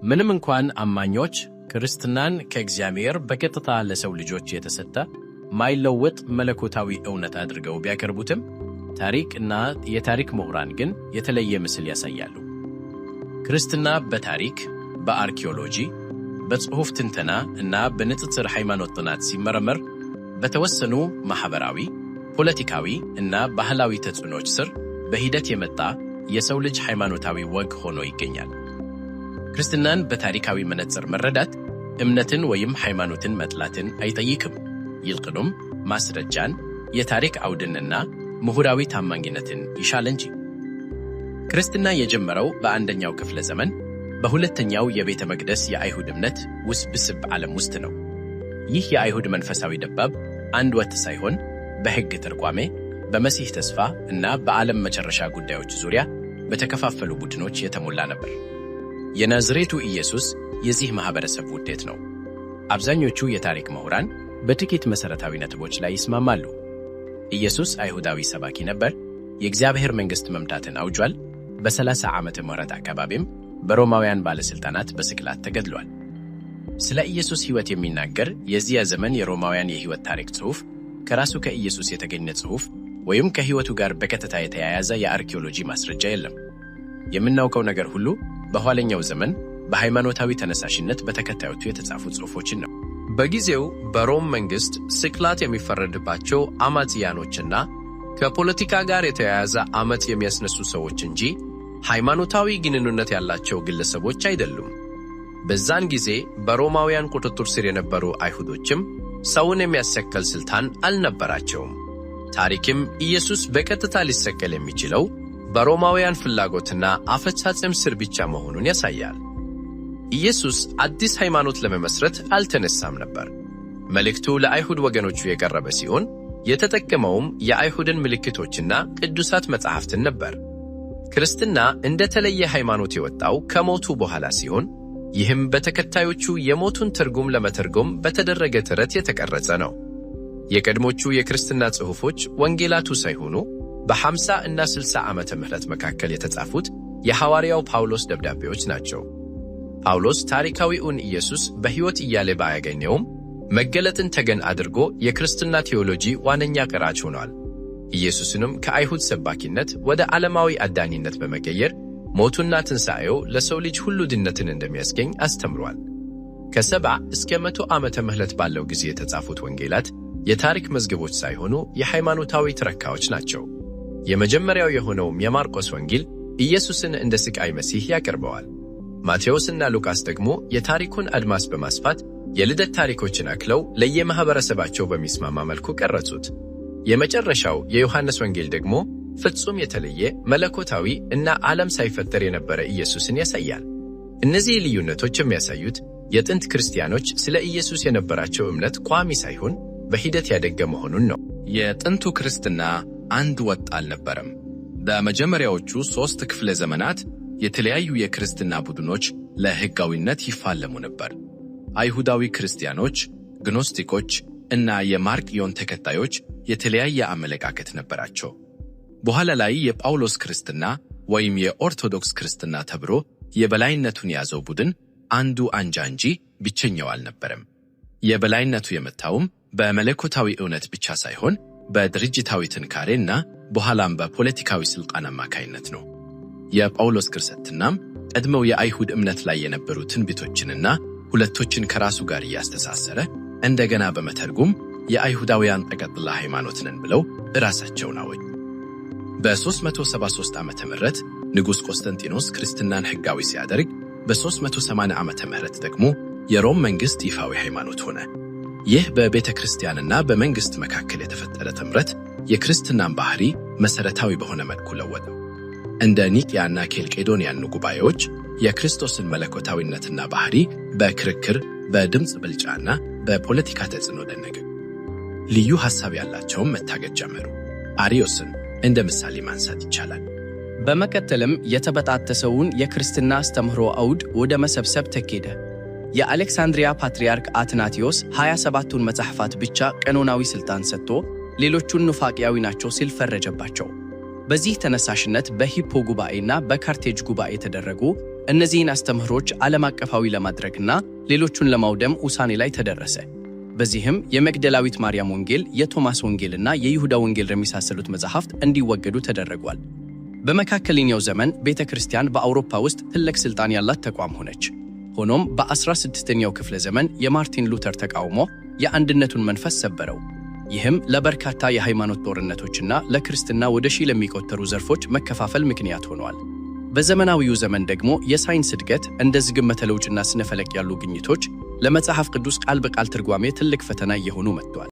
ምንም እንኳን አማኞች ክርስትናን ከእግዚአብሔር በቀጥታ ለሰው ልጆች የተሰጠ ማይለወጥ መለኮታዊ እውነት አድርገው ቢያቀርቡትም ታሪክና የታሪክ ምሁራን ግን የተለየ ምስል ያሳያሉ። ክርስትና በታሪክ፣ በአርኪኦሎጂ፣ በጽሑፍ ትንተና እና በንጽጽር ሃይማኖት ጥናት ሲመረመር በተወሰኑ ማህበራዊ፣ ፖለቲካዊ እና ባህላዊ ተጽዕኖች ስር በሂደት የመጣ የሰው ልጅ ሃይማኖታዊ ወግ ሆኖ ይገኛል። ክርስትናን በታሪካዊ መነጽር መረዳት እምነትን ወይም ሃይማኖትን መጥላትን አይጠይቅም። ይልቁንም ማስረጃን፣ የታሪክ አውድንና ምሁራዊ ታማኝነትን ይሻል እንጂ። ክርስትና የጀመረው በአንደኛው ክፍለ ዘመን በሁለተኛው የቤተ መቅደስ የአይሁድ እምነት ውስብስብ ዓለም ውስጥ ነው። ይህ የአይሁድ መንፈሳዊ ድባብ አንድ ወጥ ሳይሆን በሕግ ትርጓሜ፣ በመሲህ ተስፋ እና በዓለም መጨረሻ ጉዳዮች ዙሪያ በተከፋፈሉ ቡድኖች የተሞላ ነበር። የናዝሬቱ ኢየሱስ የዚህ ማህበረሰብ ውጤት ነው። አብዛኞቹ የታሪክ ምሁራን በጥቂት መሠረታዊ ነጥቦች ላይ ይስማማሉ። ኢየሱስ አይሁዳዊ ሰባኪ ነበር። የእግዚአብሔር መንግሥት መምጣትን አውጇል። በ30 ዓመተ ምህረት አካባቢም በሮማውያን ባለሥልጣናት በስቅላት ተገድሏል። ስለ ኢየሱስ ሕይወት የሚናገር የዚያ ዘመን የሮማውያን የሕይወት ታሪክ ጽሑፍ ከራሱ ከኢየሱስ የተገኘ ጽሑፍ ወይም ከሕይወቱ ጋር በቀጥታ የተያያዘ የአርኪኦሎጂ ማስረጃ የለም። የምናውቀው ነገር ሁሉ በኋለኛው ዘመን በሃይማኖታዊ ተነሳሽነት በተከታዮቹ የተጻፉ ጽሑፎችን ነው። በጊዜው በሮም መንግሥት ስቅላት የሚፈረድባቸው አማጽያኖችና ከፖለቲካ ጋር የተያያዘ ዓመፅ የሚያስነሱ ሰዎች እንጂ ሃይማኖታዊ ግንኙነት ያላቸው ግለሰቦች አይደሉም። በዛን ጊዜ በሮማውያን ቁጥጥር ስር የነበሩ አይሁዶችም ሰውን የሚያሰቀል ስልጣን አልነበራቸውም። ታሪክም ኢየሱስ በቀጥታ ሊሰቀል የሚችለው በሮማውያን ፍላጎትና አፈጻጸም ስር ብቻ መሆኑን ያሳያል። ኢየሱስ አዲስ ሃይማኖት ለመመስረት አልተነሳም ነበር። መልእክቱ ለአይሁድ ወገኖቹ የቀረበ ሲሆን የተጠቀመውም የአይሁድን ምልክቶችና ቅዱሳት መጻሕፍትን ነበር። ክርስትና እንደተለየ ሃይማኖት የወጣው ከሞቱ በኋላ ሲሆን ይህም በተከታዮቹ የሞቱን ትርጉም ለመተርጎም በተደረገ ጥረት የተቀረጸ ነው። የቀድሞቹ የክርስትና ጽሑፎች ወንጌላቱ ሳይሆኑ በ50 እና 60 ዓመተ ምህረት መካከል የተጻፉት የሐዋርያው ጳውሎስ ደብዳቤዎች ናቸው። ጳውሎስ ታሪካዊውን ኢየሱስ በሕይወት እያለ ባያገኘውም መገለጥን ተገን አድርጎ የክርስትና ቴዎሎጂ ዋነኛ ቀራጭ ሆኗል። ኢየሱስንም ከአይሁድ ሰባኪነት ወደ ዓለማዊ አዳኝነት በመቀየር ሞቱና ትንሣኤው ለሰው ልጅ ሁሉ ድነትን እንደሚያስገኝ አስተምሯል። ከ70 እስከ 100 ዓመተ ምህረት ባለው ጊዜ የተጻፉት ወንጌላት የታሪክ መዝገቦች ሳይሆኑ የሃይማኖታዊ ትረካዎች ናቸው። የመጀመሪያው የሆነውም የማርቆስ ወንጌል ኢየሱስን እንደ ሥቃይ መሲህ ያቀርበዋል። ማቴዎስና ሉቃስ ደግሞ የታሪኩን አድማስ በማስፋት የልደት ታሪኮችን አክለው ለየማኅበረሰባቸው በሚስማማ መልኩ ቀረጹት። የመጨረሻው የዮሐንስ ወንጌል ደግሞ ፍጹም የተለየ መለኮታዊ እና ዓለም ሳይፈጠር የነበረ ኢየሱስን ያሳያል። እነዚህ ልዩነቶች የሚያሳዩት የጥንት ክርስቲያኖች ስለ ኢየሱስ የነበራቸው እምነት ቋሚ ሳይሆን በሂደት ያደገ መሆኑን ነው። የጥንቱ ክርስትና አንድ ወጥ አልነበረም። በመጀመሪያዎቹ 3 ክፍለ ዘመናት የተለያዩ የክርስትና ቡድኖች ለሕጋዊነት ይፋለሙ ነበር። አይሁዳዊ ክርስቲያኖች፣ ግኖስቲኮች እና የማርቅዮን ተከታዮች የተለያየ አመለካከት ነበራቸው። በኋላ ላይ የጳውሎስ ክርስትና ወይም የኦርቶዶክስ ክርስትና ተብሎ የበላይነቱን የያዘው ቡድን አንዱ አንጃ እንጂ ብቸኛው አልነበረም። የበላይነቱ የመጣውም በመለኮታዊ እውነት ብቻ ሳይሆን በድርጅታዊ ጥንካሬና በኋላም በፖለቲካዊ ሥልጣን አማካይነት ነው። የጳውሎስ ክርስትናም ቀድመው የአይሁድ እምነት ላይ የነበሩ ትንቢቶችንና ሁለቶችን ከራሱ ጋር እያስተሳሰረ እንደገና በመተርጉም የአይሁዳውያን ጠቅላላ ሃይማኖት ነን ብለው ራሳቸውን አወጁ። በ373 ዓመተ ምህረት ንጉሥ ቆስጠንጢኖስ ክርስትናን ሕጋዊ ሲያደርግ በ380 ዓመተ ምህረት ደግሞ የሮም መንግሥት ይፋዊ ሃይማኖት ሆነ። ይህ በቤተ ክርስቲያንና በመንግሥት መካከል የተፈጠረ ጥምረት የክርስትናን ባህሪ መሠረታዊ በሆነ መልኩ ለወጠው። እንደ ኒቅያና ኬልቄዶንያን ጉባኤዎች የክርስቶስን መለኮታዊነትና ባህሪ በክርክር፣ በድምፅ ብልጫና በፖለቲካ ተጽዕኖ ደነገ። ልዩ ሐሳብ ያላቸውም መታገድ ጀመሩ። አርዮስን እንደ ምሳሌ ማንሳት ይቻላል። በመቀጠልም የተበጣጠሰውን የክርስትና አስተምህሮ አውድ ወደ መሰብሰብ ተኬደ። የአሌክሳንድሪያ ፓትርያርክ አትናቴዎስ 27ቱን መጻሕፍት ብቻ ቀኖናዊ ሥልጣን ሰጥቶ ሌሎቹን ኑፋቂያዊ ናቸው ሲል ፈረጀባቸው። በዚህ ተነሳሽነት በሂፖ ጉባኤና በካርቴጅ ጉባኤ ተደረጉ እነዚህን አስተምህሮች ዓለም አቀፋዊ ለማድረግና ሌሎቹን ለማውደም ውሳኔ ላይ ተደረሰ። በዚህም የመግደላዊት ማርያም ወንጌል፣ የቶማስ ወንጌልና የይሁዳ ወንጌል የሚሳሰሉት መጻሕፍት እንዲወገዱ ተደረጓል። በመካከለኛው ዘመን ቤተ ክርስቲያን በአውሮፓ ውስጥ ትልቅ ሥልጣን ያላት ተቋም ሆነች። ሆኖም በ16ኛው ክፍለ ዘመን የማርቲን ሉተር ተቃውሞ የአንድነቱን መንፈስ ሰበረው። ይህም ለበርካታ የሃይማኖት ጦርነቶችና ለክርስትና ወደ ሺህ ለሚቆጠሩ ዘርፎች መከፋፈል ምክንያት ሆኗል። በዘመናዊው ዘመን ደግሞ የሳይንስ እድገት እንደ ዝግመተ ለውጥና ስነ ፈለክ ያሉ ግኝቶች ለመጽሐፍ ቅዱስ ቃል በቃል ትርጓሜ ትልቅ ፈተና እየሆኑ መጥተዋል።